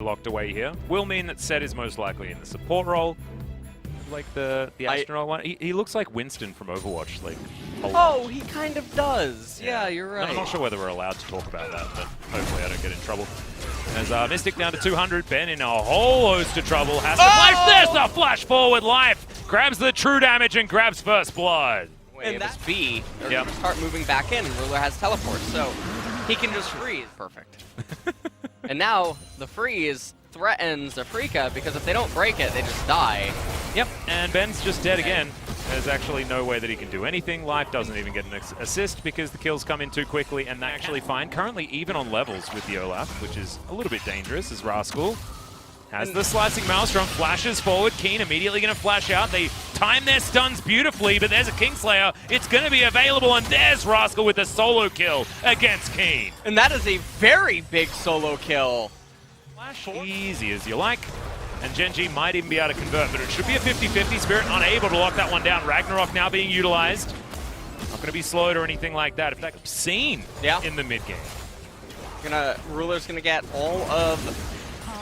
locked away here. Will mean that Set is most likely in the support role. Like the astronaut one. He looks like Winston from Overwatch. Like, oh, he kind of does. Yeah, you're right. I'm not sure whether we're allowed to talk about that, but hopefully I don't get in trouble. As Mystic down to 200, Ben in a whole host of trouble. Has to flash. There's a flash forward life. Grabs the true damage and grabs first blood. And that's B. They're going to start moving back in. Ruler has teleport, so he can just freeze. Perfect. And now the freeze threatens Afreeca because if they don't break it, they just die. Yep, and Ben's just dead again. There's actually no way that he can do anything. Life doesn't even get an assist because the kills come in too quickly, and they're actually fine. Currently even on levels with the Olaf, which is a little bit dangerous as Rascal has the slicing Maelstrom, flashes forward. Keen immediately going to flash out. They time their stuns beautifully, but there's a Kingslayer. It's going to be available, and there's Rascal with a solo kill against Keen. And that is a very big solo kill. Flash easy as you like. And Genji might even be able to convert, but it should be a 50-50. Spirit unable to lock that one down. Ragnarok now being utilized. Not going to be slowed or anything like that. In fact, obscene in the mid game. Ruler's going to get all of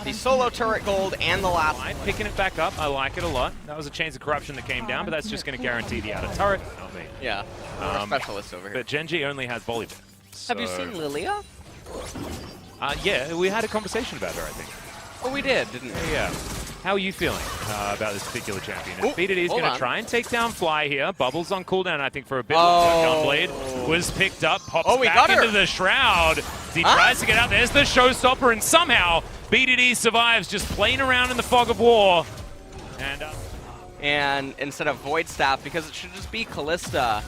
the solo turret gold and the last line. Picking it back up. I like it a lot. That was a Chains of Corruption that came down, but that's just going to guarantee the outer turret. Not me. Yeah, we're specialists over here. But Genji only has Volleyball. So... Have you seen Lilia? Yeah, we had a conversation about her, I think. Oh, we did, didn't we? Yeah. How are you feeling about this particular champion? BDD is going to try and take down Fly here. Bubbles on cooldown, I think, for a bit. Gunblade was picked up, pops back into the Shroud. As he tries to get out. There's the showstopper, and somehow BDD survives, just playing around in the fog of war. And instead of Void Staff, because it should just be Callista.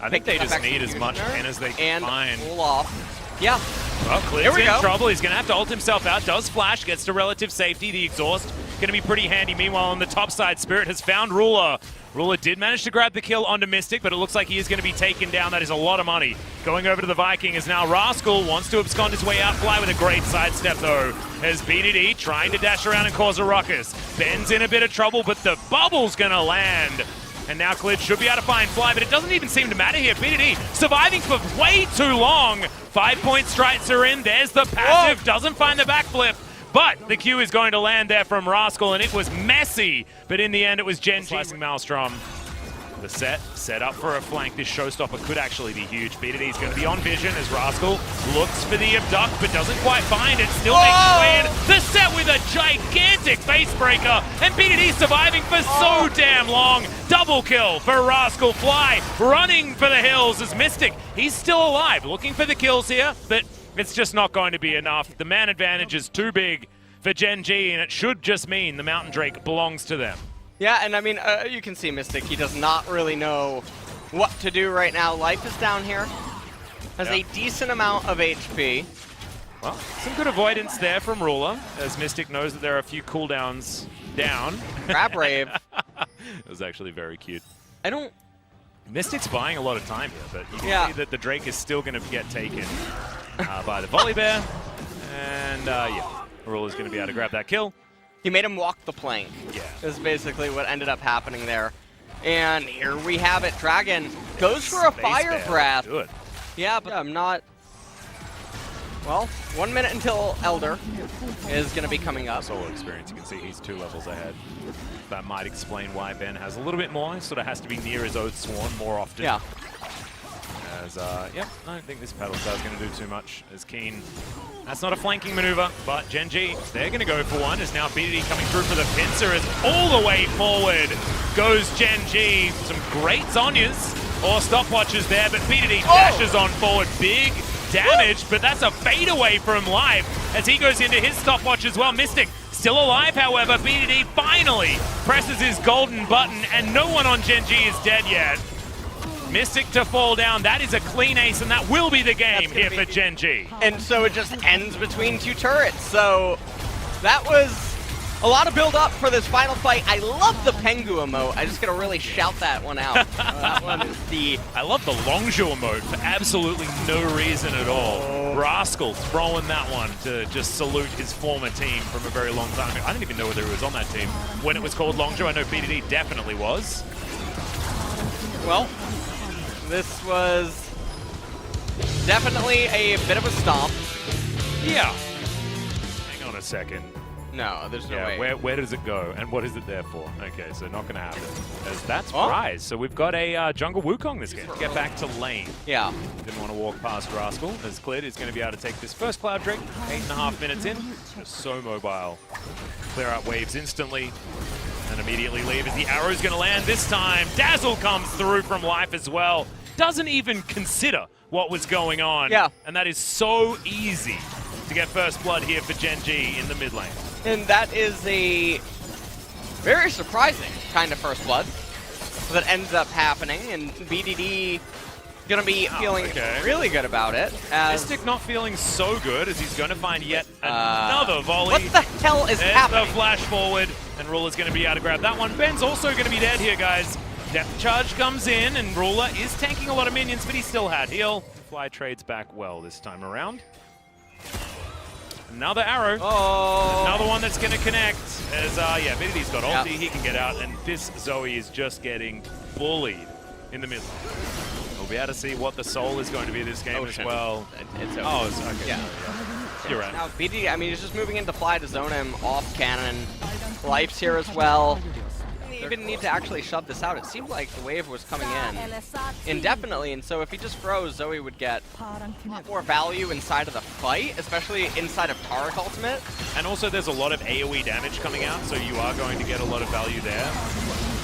I think they just need as much pen as they can find. Pull off. Yeah. Well, Clid's in trouble. He's going to have to ult himself out. Does flash, gets to relative safety. The exhaust going to be pretty handy. Meanwhile, on the top side, Spirit has found Ruler. Ruler did manage to grab the kill onto Mystic, but it looks like he is going to be taken down. That is a lot of money. Going over to the Viking is now Rascal. Wants to abscond his way out. Fly with a great sidestep, though. As BDD trying to dash around and cause a ruckus. Ben's in a bit of trouble, but the bubble's going to land. And now Clid should be able to find Fly, but it doesn't even seem to matter here. BDD surviving for way too long. 5-point strikes are in. There's the passive. Doesn't find the backflip. But the Q is going to land there from Rascal, and it was messy. But in the end, it was Genji slicing Maelstrom. The set up for a flank. This showstopper could actually be huge. BDD is going to be on vision as Rascal looks for the abduct, but doesn't quite find it. Still makes his way in. The set with a gigantic face breaker, and BDD surviving for so damn long. Double kill for Rascal. Fly running for the hills as Mystic. He's still alive, looking for the kills here, but it's just not going to be enough. The man advantage is too big for Genji, and it should just mean the Mountain Drake belongs to them. Yeah, and I mean, you can see Mystic. He does not really know what to do right now. Life is down here. Has a decent amount of HP. Well, some good avoidance there from Ruler, as Mystic knows that there are a few cooldowns down. Grab Rave. It was actually very cute. Mystic's buying a lot of time here, but you can see that the Drake is still going to get taken by the Volley Bear. And Ruler's going to be able to grab that kill. He made him walk the plank. Yeah. Is basically what ended up happening there. And here we have it. Dragon goes for a Fire Breath. Good. Yeah, but I'm not... Well, 1 minute until Elder is going to be coming up. Solo experience, you can see he's 2 levels ahead. That might explain why Ben has a little bit more. He sort of has to be near his Oathsworn more often. Yeah. As, I don't think this Paddle Star is going to do too much. As Keen, that's not a flanking maneuver, but Genji, they're going to go for one. As now BDD coming through for the pincer, as all the way forward goes Genji. Some great Zonyas or stopwatches there, but BDD dashes on forward. Big damage, but that's a fadeaway from Life as he goes into his stopwatch as well. Mystic still alive, however. BDD finally presses his golden button, and no one on Genji is dead yet. Mystic to fall down. That is a clean ace, and that will be the game here for Genji. And so it just ends between 2 turrets. So that was a lot of build up for this final fight. I love the Pengu emote. I just gotta really shout that one out. That one is the... I love the Longzhu emote for absolutely no reason at all. Rascal throwing that one to just salute his former team from a very long time ago. I didn't even know whether he was on that team when it was called Longzhu. I know BDD definitely was. Well, this was definitely a bit of a stomp. Yeah. Hang on a second. No, there's no way. Where does it go, and what is it there for? Okay, so not going to happen. As that's prize. So we've got a jungle Wukong this game. Get back to lane. Yeah. Didn't want to walk past Rascal, as Clid is going to be able to take this first Cloud Drink. 8.5 minutes in. Just so mobile. Clear out waves instantly. And immediately leave as the arrow's going to land this time. Dazzle comes through from life as well. Doesn't even consider what was going on. Yeah. And that is so easy to get first blood here for Gen G in the mid lane. And that is a very surprising kind of first blood that ends up happening, and BDD gonna be feeling really good about it. Mystic not feeling so good as he's gonna find yet another volley. What the hell is happening? The flash forward, and Ruler's gonna be able to grab that one. Ben's also gonna be dead here, guys. Depth charge comes in, and Ruler is tanking a lot of minions, but he still had heal. Fly trades back well this time around. Another arrow. Oh. Another one that's going to connect. As, yeah, Vidity's got ulti. He can get out, and this Zoe is just getting bullied in the middle. We'll be able to see what the soul is going to be this game as well. It's okay. Oh, it's okay. Yeah. You're right. Now, BDD, I mean, he's just moving into Fly to zone him off cannon. Life's here as well. Even need to actually shut this out. It seemed like the wave was coming in indefinitely, and so if he just froze, Zoe would get a lot more value inside of the fight, especially inside of Taric ultimate. And also there's a lot of AoE damage coming out, so you are going to get a lot of value there.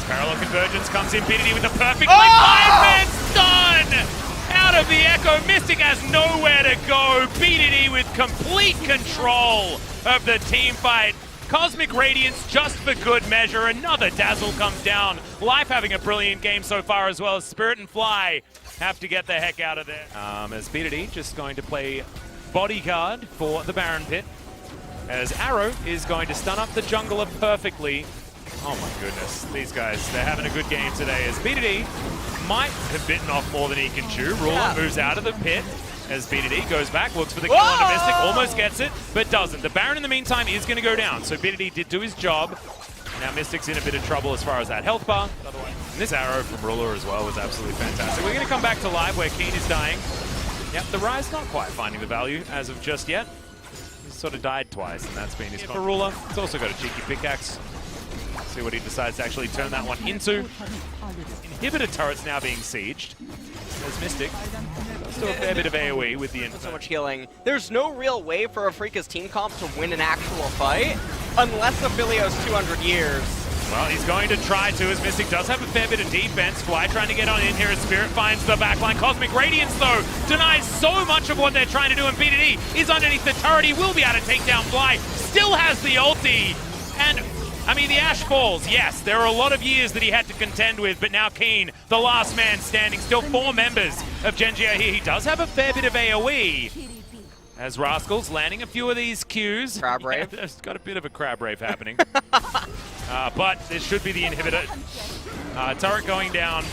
Parallel Convergence comes in, BDD with the perfect play. 5-man stun! Out of the Echo, Mystic has nowhere to go. BDD with complete control of the team fight. Cosmic Radiance just for good measure. Another Dazzle comes down. Life having a brilliant game so far as well as Spirit and Fly have to get the heck out of there. As BDD just going to play bodyguard for the Baron Pit. As Arrow is going to stun up the jungler perfectly. Oh my goodness, these guys, they're having a good game today as BDD might have bitten off more than he can chew. Ruler moves out of the pit. As BDD goes back, looks for the kill on the Mystic, almost gets it, but doesn't. The Baron in the meantime is going to go down, so BDD did do his job. Now Mystic's in a bit of trouble as far as that health bar. And this arrow from Ruler as well was absolutely fantastic. We're going to come back to live where Keen is dying. Yep, the Rise not quite finding the value as of just yet. He's sort of died twice, and that's been his for Ruler. He's also got a cheeky pickaxe. See what he decides to actually turn that one into. Inhibitor turret's now being sieged. There's Mystic. Still a fair bit of AoE with the so much healing. There's no real way for Afreeca's team comp to win an actual fight unless Aphilio's 200 years. Well, he's going to try to, as Mystic does have a fair bit of defense. Fly trying to get on in here as Spirit finds the backline. Cosmic Radiance, though, denies so much of what they're trying to do, and BDD is underneath the turret. He will be able to take down Fly. Still has the ulti, and I mean, the Ash falls, yes. There are a lot of years that he had to contend with, but now Keen, the last man standing. Still 4 members of Gen G are here. He does have a fair bit of AoE. As Rascal's landing a few of these Qs. Crab Rave. Yeah, there's got a bit of a Crab Rave happening. But this should be the inhibitor. Turret going down.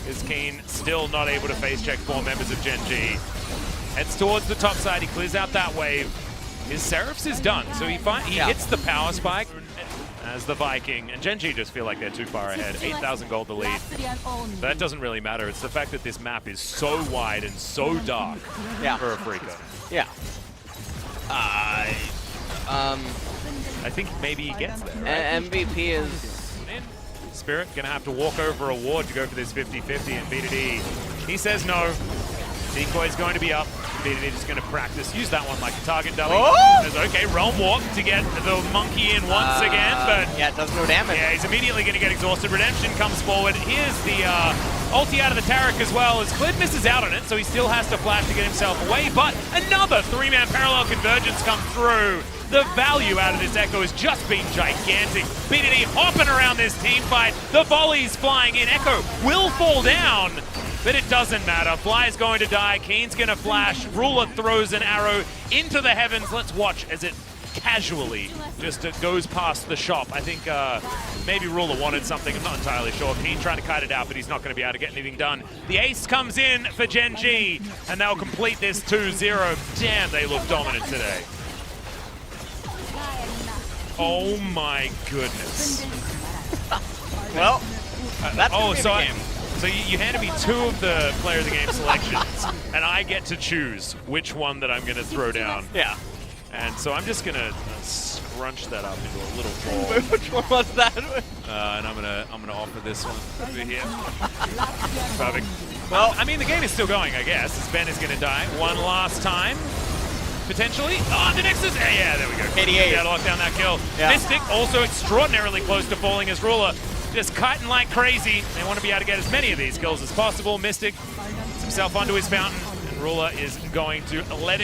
Is Keen still not able to face check 4 members of Gen G. Heads towards the top side. He clears out that wave. His Seraphs is done, so he hits the power spike as the Viking, and Gen G just feel like they're too far ahead. 8,000 gold to lead. But that doesn't really matter. It's the fact that this map is so wide and so dark for Afreeca. Yeah. I think maybe he gets there, right? MVP is... Spirit gonna have to walk over a ward to go for this 50-50, and BDD, he says no. Decoy's going to be up. BDD just going to practice. Use that one like a target dummy. Okay, Realm Walk to get the monkey in once again, but... Yeah, it does no damage. Yeah, he's immediately going to get exhausted. Redemption comes forward. Here's the ulti out of the Taric as well, as Clid misses out on it, so he still has to flash to get himself away, but another 3-man parallel convergence comes through. The value out of this Echo has just been gigantic. BDD hopping around this team fight. The volley's flying in. Echo will fall down, but it doesn't matter. Fly is going to die. Keen's going to flash. Ruler throws an arrow into the heavens. Let's watch as it casually just goes past the shop. I think maybe Ruler wanted something. I'm not entirely sure. Keen trying to kite it out, but he's not going to be able to get anything done. The ace comes in for Gen G, and they'll complete this 2-0. Damn, they look dominant today. Oh my goodness. Well, that's game. So you handed me 2 of the player of the game selections, and I get to choose which one that I'm going to throw down. Yeah. And so I'm just going to crunch that up into a little ball. Which one was that? And I'm gonna offer this one over here. Perfect. Well, I mean, the game is still going, I guess. As Ben is gonna die one last time. Potentially. Oh, the Nexus! Yeah, there we go. 88. Yeah, to lock down that kill. Yeah. Mystic also extraordinarily close to falling as Ruler. Just kiting like crazy. They want to be able to get as many of these kills as possible. Mystic puts himself onto his fountain, and Ruler is going to let him